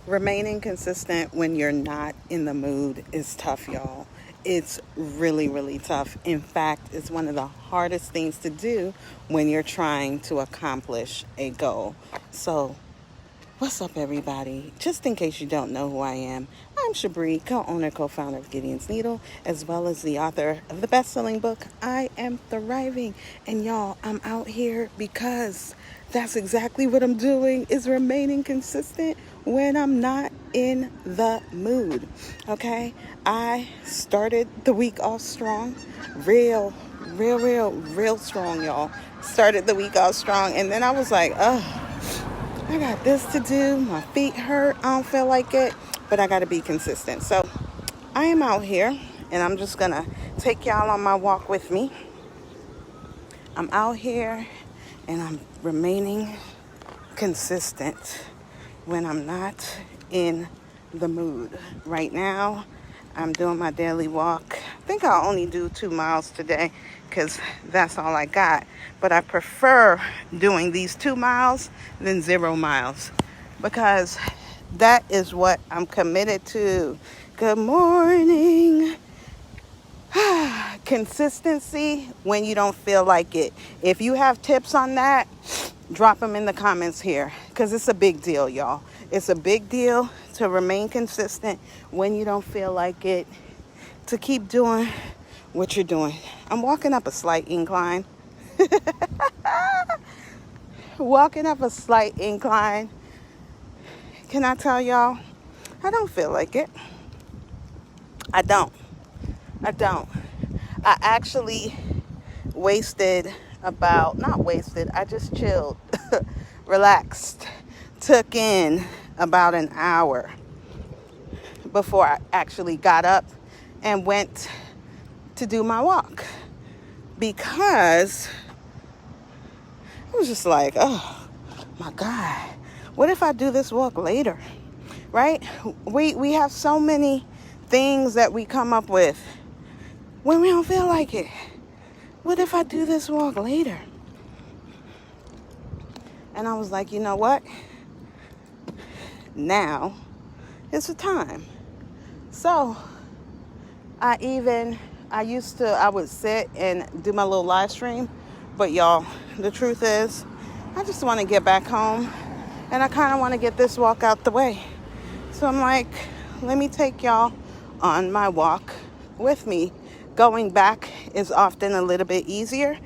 Remaining consistent when you're not in the mood is tough, y'all. It's really, really tough. In fact, it's one of the hardest things to do when you're trying to accomplish a goal. So, what's up, everybody? Just in case you don't know who I am, I'm Shabri, co-owner, co-founder of Gideon's Needle, as well as the author of the best-selling book, I Am Thriving. And y'all, I'm out here because that's exactly what I'm doing, is remaining consistent when I'm not in the mood. Okay? I started the week off strong, real strong, y'all. Started the week off strong, and then I was like, I got this to do. My feet hurt. I don't feel like it, but I got to be consistent. So I am out here, and I'm just going to take y'all on my walk with me. I'm out here, and I'm remaining consistent when I'm not in the mood. Right now, I'm doing my daily walk. I think I'll only do 2 miles today because that's all I got. But I prefer doing these 2 miles than 0 miles because that is what I'm committed to. Good morning. Consistency when you don't feel like it. If you have tips on that, drop them in the comments here because it's a big deal, y'all. It's a big deal to remain consistent when you don't feel like it, to keep doing what you're doing. I'm walking up a slight incline. Walking up a slight incline. Can I tell y'all? I don't feel like it. I don't. I actually I just chilled, relaxed, took in about an hour before I actually got up and went to do my walk because I was just like, oh my God, what if I do this walk later, right? We have so many things that we come up with when we don't feel like it. What if I do this walk later? And I was like, you know what? Now is the time. So I would sit and do my little live stream. But y'all, the truth is, I just want to get back home and I kind of want to get this walk out the way. So I'm like, let me take y'all on my walk with me. Going back is often a little bit easier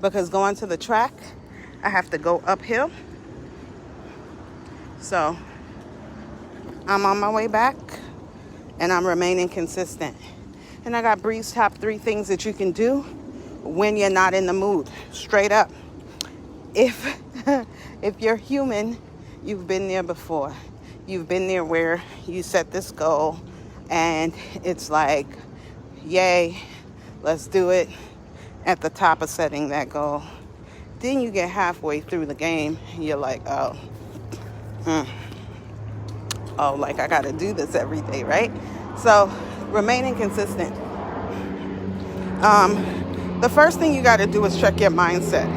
because going to the track, I have to go uphill. So I'm on my way back and I'm remaining consistent. And I got Bree's top 3 things that you can do when you're not in the mood. Straight up. If you're human, you've been there before. You've been there where you set this goal and it's like, yay, let's do it. At the top of setting that goal. Then you get halfway through the game and you're like, like I gotta do this every day, right? So remaining consistent. The first thing you gotta do is check your mindset.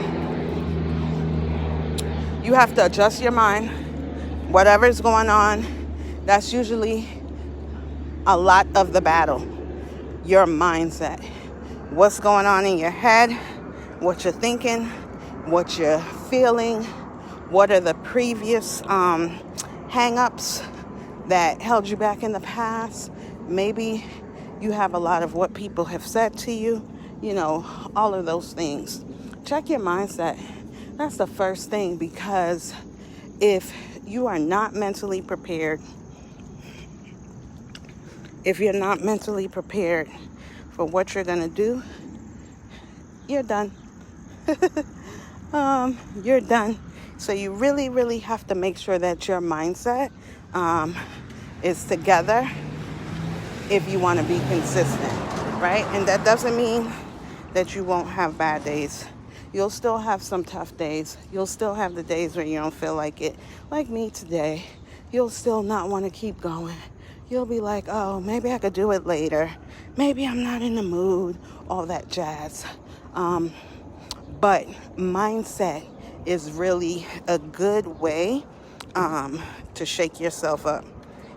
You have to adjust your mind. Whatever's going on, that's usually a lot of the battle. Your mindset. What's going on in your head, what you're thinking, what you're feeling, what are the previous hang-ups that held you back in the past. Maybe you have a lot of what people have said to you, all of those things. Check your mindset. That's the first thing, because if you are not mentally prepared, for what you're going to do, you're done. You're done. So you really, really have to make sure that your mindset is together if you want to be consistent, right? And that doesn't mean that you won't have bad days. You'll still have some tough days. You'll still have the days where you don't feel like it. Like me today. You'll still not want to keep going. You'll be like, oh, maybe I could do it later. Maybe I'm not in the mood. All that jazz. But mindset is really a good way to shake yourself up.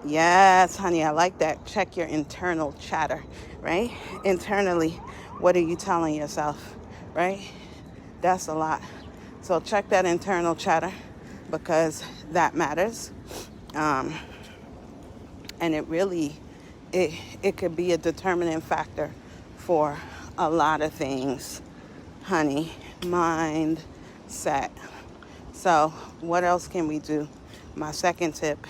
Yes, honey, I like that. Check your internal chatter, right? Internally, what are you telling yourself, right? That's a lot. So check that internal chatter because that matters. Um, and it could be a determining factor for a lot of things, honey. Mindset. So what else can we do? My second tip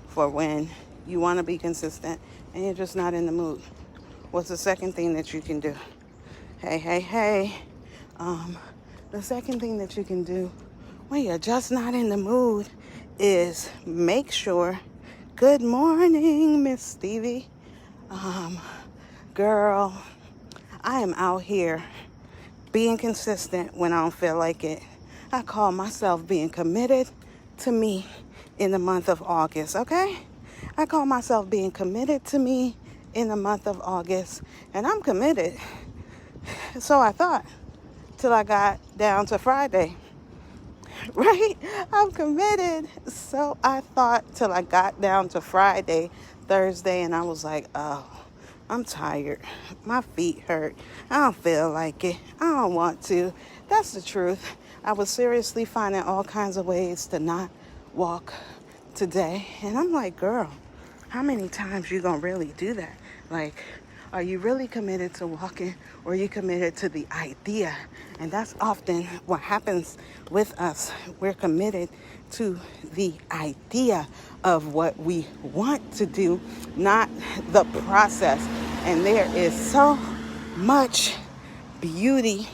for when you want to be consistent and you're just not in the mood. What's the second thing that you can do? Hey. The second thing that you can do when you're just not in the mood is make sure, good morning, Miss Stevie. Girl, I am out here being consistent when I don't feel like it. I call myself being committed to me in the month of August, okay? I call myself being committed to me in the month of August, and I'm committed. So I thought, till I got down to Friday, right? I'm committed. So I thought till I got down to Friday, Thursday, and I was like, oh, I'm tired. My feet hurt. I don't feel like it. I don't want to. That's the truth. I was seriously finding all kinds of ways to not walk today. And I'm like, girl, how many times you gonna really do that? Like, are you really committed to walking, or are you committed to the idea? And that's often what happens with us. We're committed to the idea of what we want to do, not the process. And there is so much beauty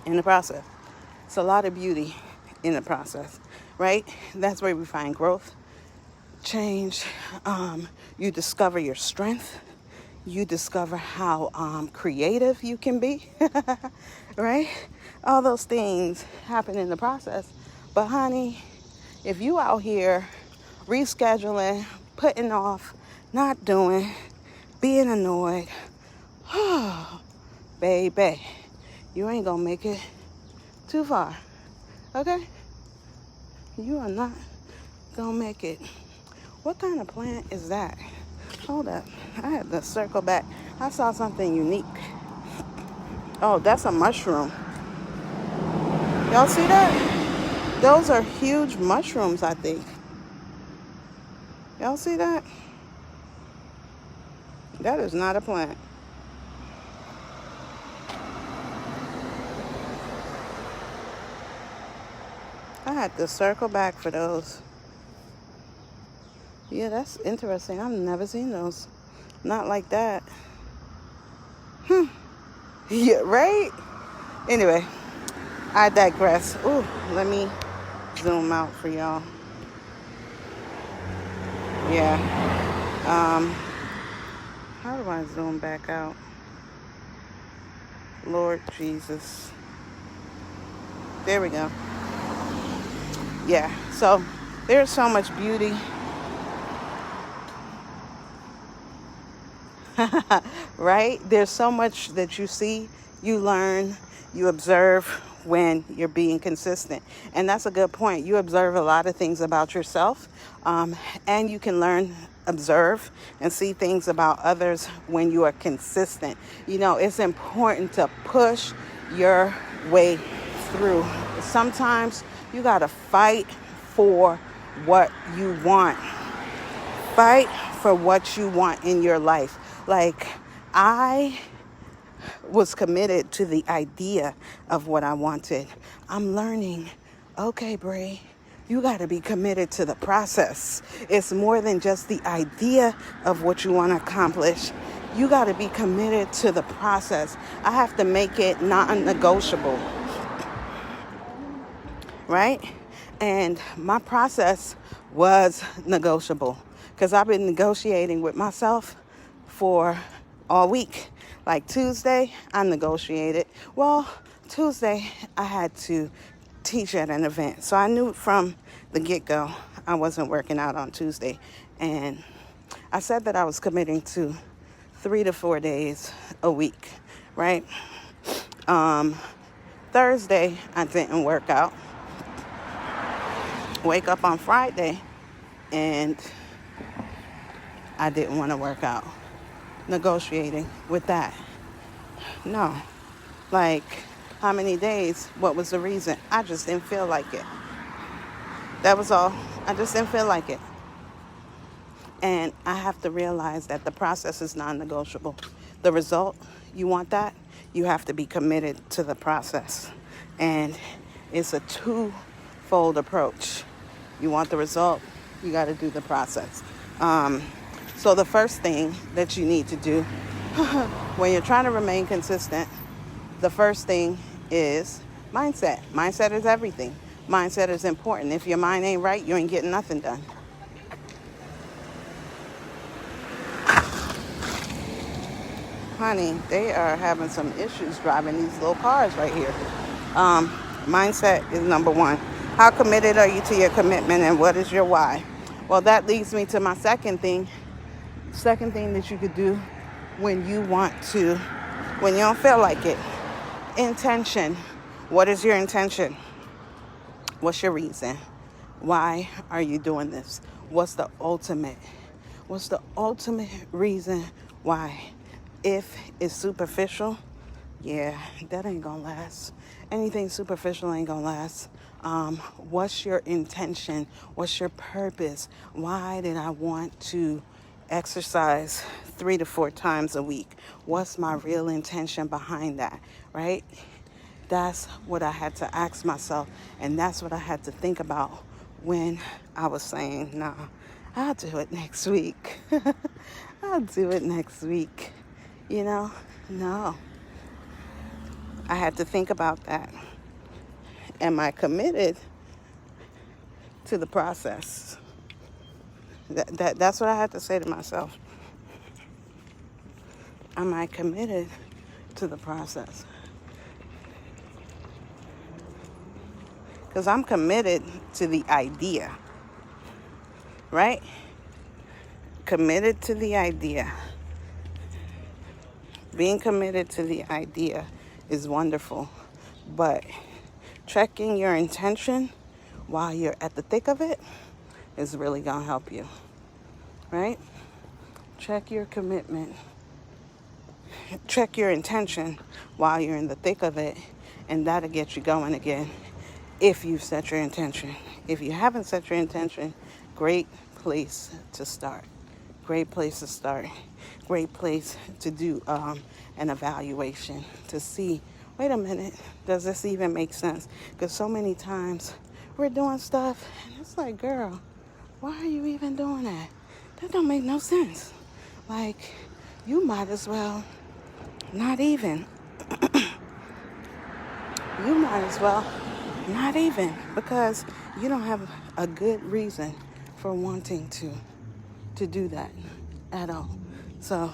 in the process. It's a lot of beauty in the process, right? That's where we find growth, change. You discover your strength. You discover how creative you can be, right? All those things happen in the process. But honey, if you out here rescheduling, putting off, not doing, being annoyed, baby, you ain't gonna make it too far, okay? You are not gonna make it. What kind of plant is that? Hold up, I had to circle back. I saw something unique. Oh, that's a mushroom. Y'all see that? Those are huge mushrooms, I think. Y'all see that? That is not a plant. I had to circle back for those. Yeah, that's interesting. I've never seen those. Not like that. Yeah, right? Anyway, I digress. Ooh, let me zoom out for y'all. Yeah. How do I zoom back out? Lord Jesus. There we go. Yeah, so there's so much beauty. Right? There's so much that you see, you learn, you observe when you're being consistent. And that's a good point. You observe a lot of things about yourself, and you can learn, observe, and see things about others when you are consistent. You know, it's important to push your way through. Sometimes you got to fight for what you want. Fight for what you want in your life. Like, I was committed to the idea of what I wanted. I'm learning, okay, Bray, you got to be committed to the process. It's more than just the idea of what you want to accomplish. You got to be committed to the process. I have to make it non-negotiable, right? And my process was negotiable because I've been negotiating with myself for all week. Like Tuesday, I negotiated. Well, Tuesday, I had to teach at an event. So I knew from the get-go I wasn't working out on Tuesday. And I said that I was committing to 3 to 4 days a week, right? Thursday, I didn't work out. wake up on Friday and I didn't want to work out. Negotiating with that. No. Like, how many days? What was the reason? I just didn't feel like it. That was all. I just didn't feel like it. And I have to realize that the process is non-negotiable. The result, you want that, you have to be committed to the process. And it's a twofold approach. You want the result, you got to do the process. So the first thing that you need to do when you're trying to remain consistent, the first thing is mindset. Mindset is everything. Mindset is important. If your mind ain't right, you ain't getting nothing done. Honey, they are having some issues driving these little cars right here. Mindset is number one. How committed are you to your commitment, and what is your why? Well, that leads me to my second thing. Second thing that you could do when you don't feel like it. Intention. What is your intention? What's your reason? Why are you doing this? What's the ultimate reason why? If it's superficial, yeah, that ain't gonna last. Anything superficial ain't gonna last. What's your intention? What's your purpose? Why did I want to exercise 3 to 4 times a week? What's my real intention behind that, right? That's what I had to ask myself, and that's what I had to think about when I was saying, nah, I'll do it next week. I'll do it next week. No. I had to think about that. Am I committed to the process? That's what I had to say to myself. Am I committed to the process? Because I'm committed to the idea, right? Committed to the idea. Being committed to the idea is wonderful, but checking your intention while you're at the thick of it is really going to help you, right? Check your commitment. Check your intention while you're in the thick of it, and that'll get you going again if you've set your intention. If you haven't set your intention, great place to start. Great place to start. Great place to do an evaluation to see, wait a minute, does this even make sense? Because so many times we're doing stuff and it's like, girl, why are you even doing that? That don't make no sense. Like, you might as well not even. You might as well not even, because you don't have a good reason for wanting to do that at all. So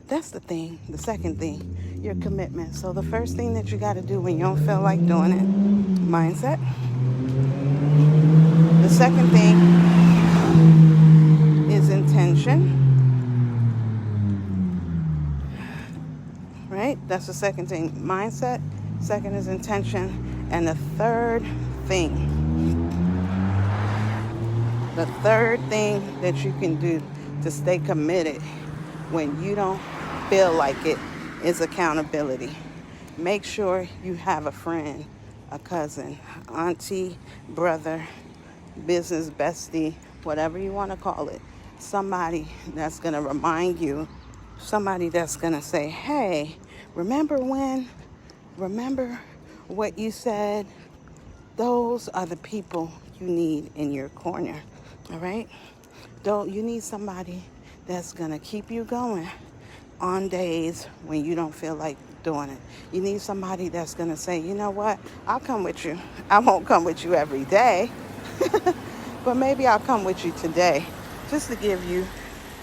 that's the thing. The second thing, your commitment. So the first thing that you got to do when you don't feel like doing it, mindset. The second thing is intention. Right? That's the second thing. Mindset. Second is intention. And the third thing that you can do to stay committed when you don't feel like it is accountability. Make sure you have a friend, a cousin, auntie, brother, business bestie, whatever you want to call it. Somebody that's going to remind you, somebody that's going to say, hey, remember what you said? Those are the people you need in your corner, all right? You need somebody that's going to keep you going on days when you don't feel like doing it. You need somebody that's going to say, you know what, I'll come with you. I won't come with you every day, but maybe I'll come with you today just to give you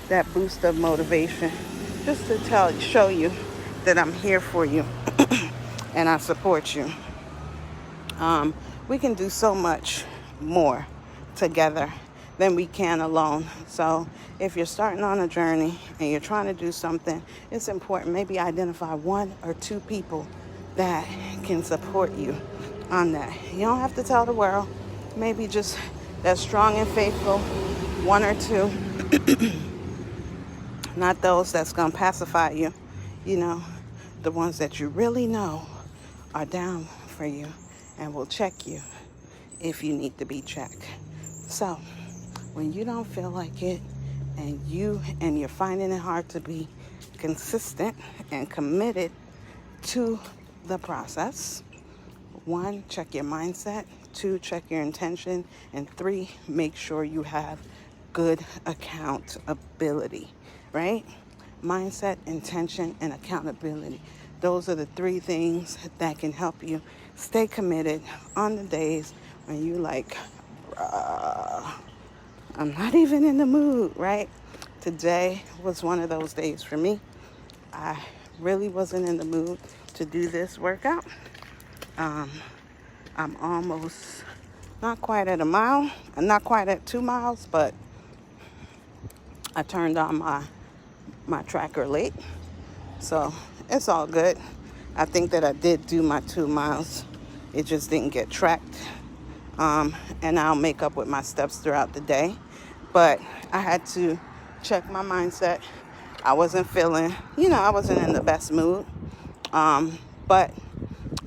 that boost of motivation, just to show you that I'm here for you and I support you. We can do so much more together than we can alone. So if you're starting on a journey and you're trying to do something, it's important. Maybe identify 1 or 2 people that can support you on that. You don't have to tell the world. Maybe just that's strong and faithful, one or two, not those that's going to pacify you, you know, the ones that you really know are down for you and will check you if you need to be checked. So when you don't feel like it and you're finding it hard to be consistent and committed to the process, 1, check your mindset. 2, check your intention. And 3, make sure you have good accountability, right? Mindset, intention, and accountability. Those are the 3 things that can help you stay committed on the days when you like, I'm not even in the mood, right? Today was one of those days for me. I really wasn't in the mood to do this workout. I'm almost, not quite at a mile, I'm not quite at 2 miles, but I turned on my tracker late. So it's all good. I think that I did do my 2 miles. It just didn't get tracked. And I'll make up with my steps throughout the day. But I had to check my mindset. I wasn't feeling, I wasn't in the best mood. But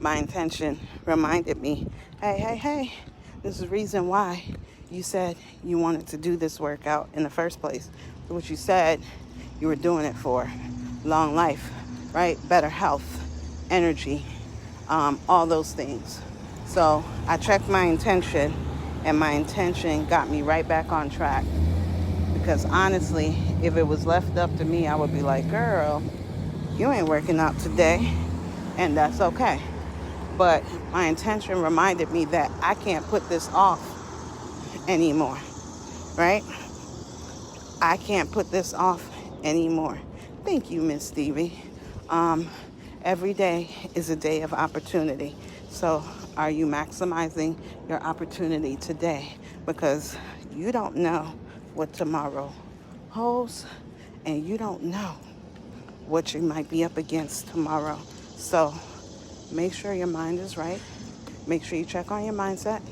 my intention reminded me, hey, this is the reason why you said you wanted to do this workout in the first place. What you said you were doing it for. Long life, right? Better health, energy, all those things. So I checked my intention, and my intention got me right back on track. Because honestly, if it was left up to me, I would be like, girl, you ain't working out today, and that's okay. But my intention reminded me that I can't put this off anymore, right? I can't put this off anymore. Thank you, Miss Stevie. Every day is a day of opportunity. So are you maximizing your opportunity today? Because you don't know what tomorrow holds, and you don't know what you might be up against tomorrow. So make sure your mind is right. Make sure you check on your mindset.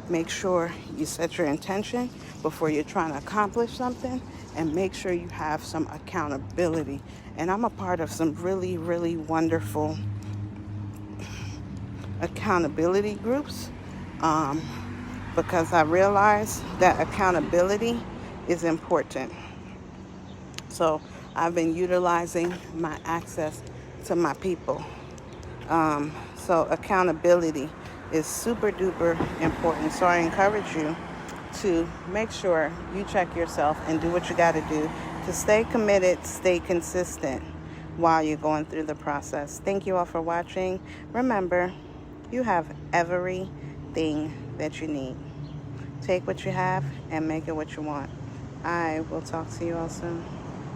Make sure you set your intention before you're trying to accomplish something, and make sure you have some accountability. And I'm a part of some really, really wonderful accountability groups because I realize that accountability is important. So I've been utilizing my access to my people. So accountability is super duper important. So I encourage you to make sure you check yourself and do what you got to do to stay committed, stay consistent while you're going through the process. Thank you all for watching. Remember, you have everything that you need. Take what you have and make it what you want. I will talk to you all soon.